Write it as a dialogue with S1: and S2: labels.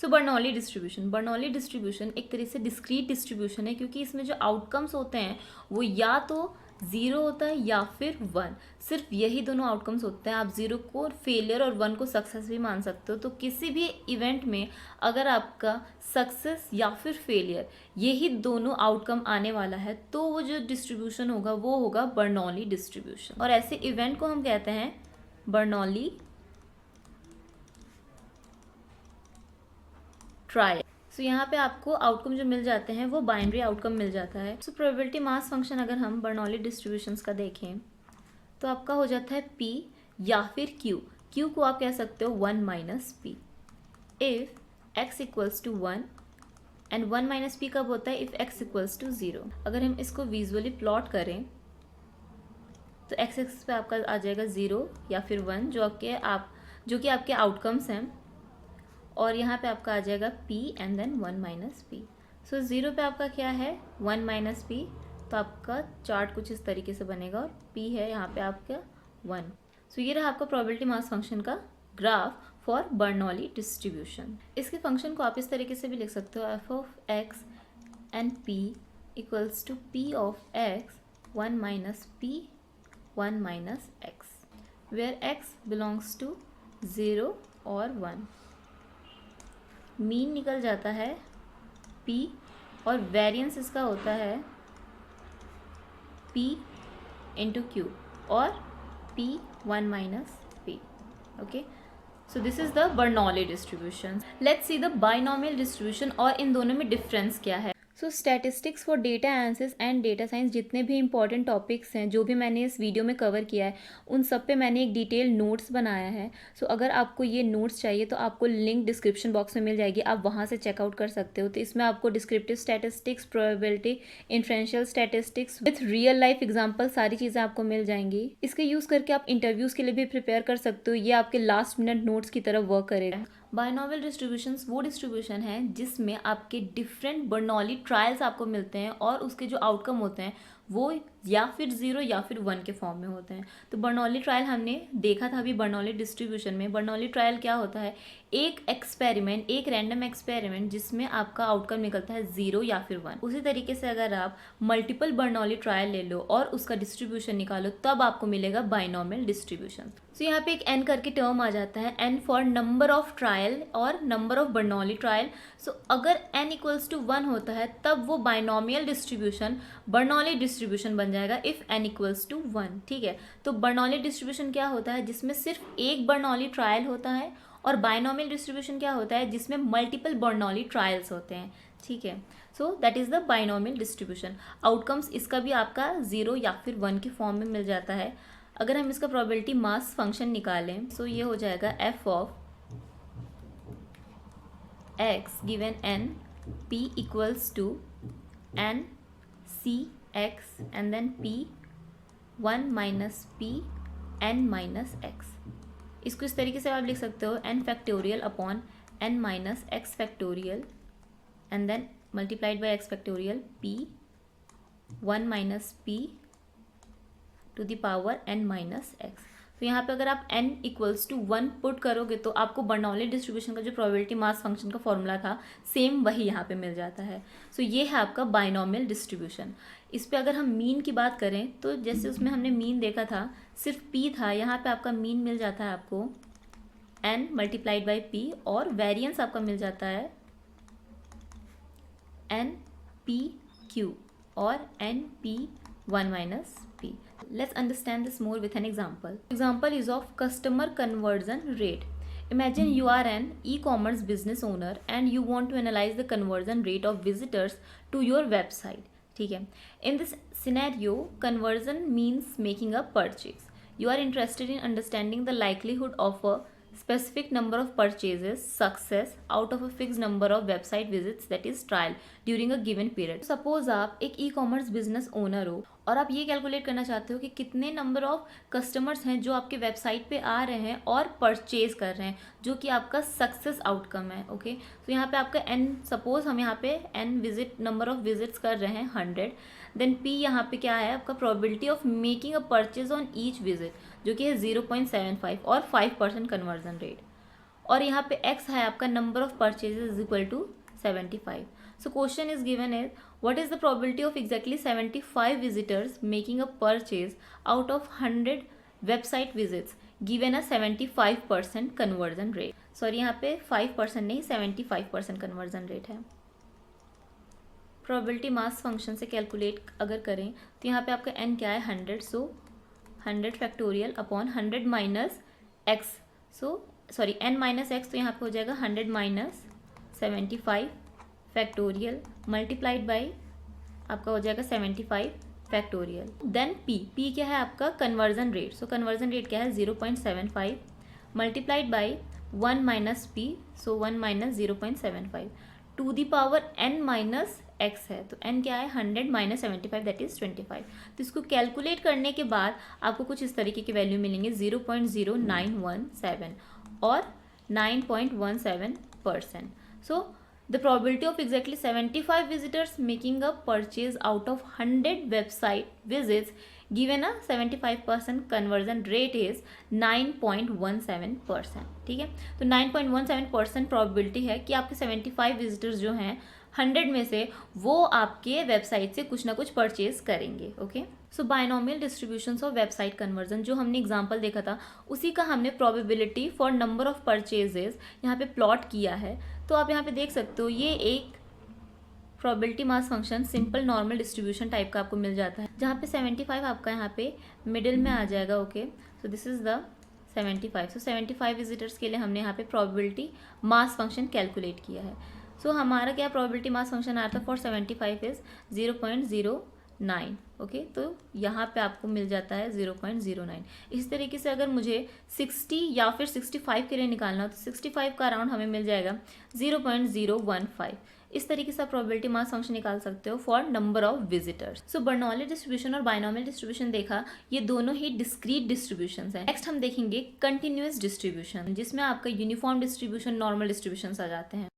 S1: सो Bernoulli distribution एक तरह से डिस्क्रीट डिस्ट्रीब्यूशन है, क्योंकि इसमें जो आउटकम्स होते हैं वो या तो 0 होता है या फिर 1, सिर्फ यही दोनों आउटकम्स होते हैं। आप 0 को फेलियर और 1 को सक्सेस भी मान सकते हो। तो किसी भी इवेंट में अगर आपका सक्सेस या फिर फेलियर यही दोनों आउटकम आने वाला है तो वो जो डिस्ट्रीब्यूशन होगा वो होगा बर्नौली डिस्ट्रीब्यूशन। और ऐसे इवेंट को हम कहते हैं बर्नौली ट्रायल। सो यहाँ पे आपको आउटकम जो मिल जाते हैं वो बाइनरी आउटकम मिल जाता है। सो प्रोबेबिलिटी मास फंक्शन अगर हम बर्नौली डिस्ट्रीब्यूशंस का देखें तो आपका हो जाता है P या फिर Q को आप कह सकते हो 1 minus P. If x equals to 1 and 1 minus P कब होता है? If x equals to 0। अगर हम इसको विजुअली प्लॉट करें तो x एक्सिस पे आपका आ जाएगा 0 या फिर 1 जो कि आपके आउटकम्स हैं, और यहाँ पे आपका आ जाएगा p and then 1 minus p. So 0 पे आपका क्या है? 1 माइनस पी। तो आपका चार्ट कुछ इस तरीके से बनेगा और p है यहाँ पे आपका 1। सो ये रहा आपका प्रोबेबिलिटी मास फंक्शन का ग्राफ फॉर बर्नौली डिस्ट्रीब्यूशन। इसके फंक्शन को आप इस तरीके से भी लिख सकते हो, f of x and p equals to p of x 1 minus p 1 minus x, where x belongs to 0 और 1। मीन निकल जाता है p और वेरिएंस इसका होता है p इंटू क्यू और p 1 minus p। Okay, so this is the Bernoulli distribution. Let's see the binomial distribution और इन दोनों में डिफरेंस क्या है। सो statistics for data analysis and data science जितने भी इंपॉर्टेंट टॉपिक्स हैं जो भी मैंने इस वीडियो में कवर किया है उन सब पे मैंने एक डिटेल नोट्स बनाया है। सो अगर आपको ये नोट्स चाहिए तो आपको लिंक डिस्क्रिप्शन बॉक्स में मिल जाएगी, आप वहाँ से चेकआउट कर सकते हो। तो इसमें आपको descriptive statistics, probability, inferential statistics with real life example सारी चीज़ें आपको मिल जाएंगी। इसके यूज़ करके आप इंटरव्यूज़ के लिए भी प्रिपेयर कर सकते हो। ये आपके लास्ट मिनट नोट्स की तरह वर्क करेगा। बाइनॉमियल डिस्ट्रीब्यूशंस वो डिस्ट्रीब्यूशन है जिसमें आपके डिफरेंट बर्नौली ट्रायल्स आपको मिलते हैं और उसके जो आउटकम होते हैं वो या फिर 0 या फिर 1 के फॉर्म में होते हैं। तो बर्नौली ट्रायल हमने देखा था अभी बर्नौली डिस्ट्रीब्यूशन में। बर्नौली ट्रायल क्या होता है? एक एक्सपेरिमेंट, एक रैंडम एक्सपेरिमेंट जिसमें आपका आउटकम निकलता है 0 या फिर 1। उसी तरीके से अगर आप मल्टीपल बर्नौली ट्रायल ले लो और उसका डिस्ट्रीब्यूशन निकालो तब आपको मिलेगा बाइनॉमियल डिस्ट्रीब्यूशन। सो यहाँ पे एक n करके टर्म आ जाता है, n for number of trial और नंबर ऑफ बर्नौली ट्रायल। सो अगर n इक्वल्स टू 1 होता है तब वो बाइनॉमियल डिस्ट्रीब्यूशन बर्नौली डिस्ट्रीब्यूशन बन जाएगा इफ n इक्वल्स टू 1। ठीक है, तो बर्नौली डिस्ट्रीब्यूशन क्या होता है? जिसमें सिर्फ एक बर्नौली ट्रायल होता है। और बाइनॉमियल डिस्ट्रीब्यूशन क्या होता है? जिसमें मल्टीपल बर्नौली ट्रायल्स होते हैं। ठीक है, so that is the binomial distribution. Outcomes इसका भी आपका 0 या फिर 1 के फॉर्म में मिल जाता है। अगर हम इसका प्रोबेबिलिटी मास फंक्शन निकालें सो ये हो जाएगा f of x given n p equals to n c x and then p 1 minus p n minus x। इसको इस तरीके से आप लिख सकते हो n factorial upon n minus x factorial and then multiplied by x factorial p 1 minus p to the power n minus x। तो यहाँ पे अगर आप n इक्वल्स टू 1 पुट करोगे तो आपको बर्नौली डिस्ट्रीब्यूशन का जो प्रोबेबिलिटी मास फंक्शन का फॉर्मूला था सेम वही यहाँ पे मिल जाता है। सो ये है आपका बाइनॉमियल डिस्ट्रीब्यूशन। इस पे अगर हम मीन की बात करें तो जैसे उसमें हमने मीन देखा था सिर्फ p था, यहाँ पे आपका मीन मिल जाता है आपको n मल्टीप्लाइड बाई p और वेरिएंस आपका मिल जाता है n p q और n p 1 minus p. Let's understand this more with an example. Example is of customer conversion rate. Imagine you are an e-commerce business owner and you want to analyze the conversion rate of visitors to your website. ठीक है, in this scenario conversion means making a purchase. You are interested in understanding the likelihood of a specific number of purchases success out of a fixed number of website visits that is trial during a given period. Suppose आप एक e-commerce business owner हो और आप ये calculate करना चाहते हो कि कितने नंबर ऑफ कस्टमर्स हैं जो आपके वेबसाइट पे आ रहे हैं और परचेज कर रहे हैं, जो कि आपका सक्सेस आउटकम है। ओके, तो यहाँ पे आपका n, सपोज हम यहाँ पे n visit number of visits कर रहे हैं 100, देन p यहाँ पे क्या है आपका probability of making a purchase on each visit जो कि है 0.75 और 5% कन्वर्जन रेट। और यहाँ पे x है आपका number of purchases is equal to 75. So question is given is what is the probability of exactly 75 visitors making a purchase out of 100 website visits given a 75% conversion rate. Sorry यहाँ पे 5% नहीं 75% conversion rate है. Probability mass function से calculate अगर करें तो यहाँ पे आपका n क्या है 100. सो 100 factorial upon 100 minus x. So sorry n minus x, तो यहाँ पे हो जाएगा 100 माइनस 75 फैक्टोरियल मल्टीप्लाइड बाई आपका हो जाएगा 75 फैक्टोरियल. देन p क्या है आपका conversion rate. So conversion rate क्या है 0.75 multiplied by 1 minus p. So 1 minus 0.75 to the power n minus x है. तो n क्या है 100 माइनस 75 दैट इज 25. तो इसको कैलकुलेट करने के बाद आपको कुछ इस तरीके की वैल्यू मिलेंगे 0.0917 और 9.17%. सो the probability of exactly 75 visitors making a purchase out of 100 website visits given a 75% conversion rate is 9.17%. ठीक है, तो 9.17% probability है कि आपके 75 visitors जो हैं 100 में से वो आपके वेबसाइट से कुछ ना कुछ परचेज करेंगे. Okay, so binomial distributions of website conversion जो हमने एग्जांपल देखा था उसी का हमने probability for number of purchases यहाँ पे प्लॉट किया है. तो आप यहाँ पे देख सकते हो ये एक probability mass function simple normal distribution type का आपको मिल जाता है जहाँ पे 75 आपका यहाँ पे मिडिल में आ जाएगा. Okay, so this is the 75. So 75 visitors के लिए हमने यहाँ पे प्रोबेबिलिटी मास फंक्शन कैलकुलेट किया है. सो हमारा क्या प्रोबेबिलिटी मास फंक्शन आया था फॉर 75 इज 0.09. ओके, तो यहाँ पे आपको मिल जाता है 0.09. इस तरीके से अगर मुझे 60 या फिर 65 के लिए निकालना हो तो 65 का अराउंड हमें मिल जाएगा 0.015. इस तरीके से आप प्रोबेबिलिटी मास फंक्शन निकाल सकते हो for number of visitors. So Bernoulli distribution और बायनोमियल डिस्ट्रीब्यूशन देखा, ये दोनों ही डिस्क्रीट डिस्ट्रीब्यूशंस हैं. नेक्स्ट हम देखेंगे कंटिन्यूअस डिस्ट्रीब्यूशन जिसमें आपका यूनिफॉर्म डिस्ट्रीब्यूशन नॉर्मल डिस्ट्रीब्यूशन आ जाते हैं.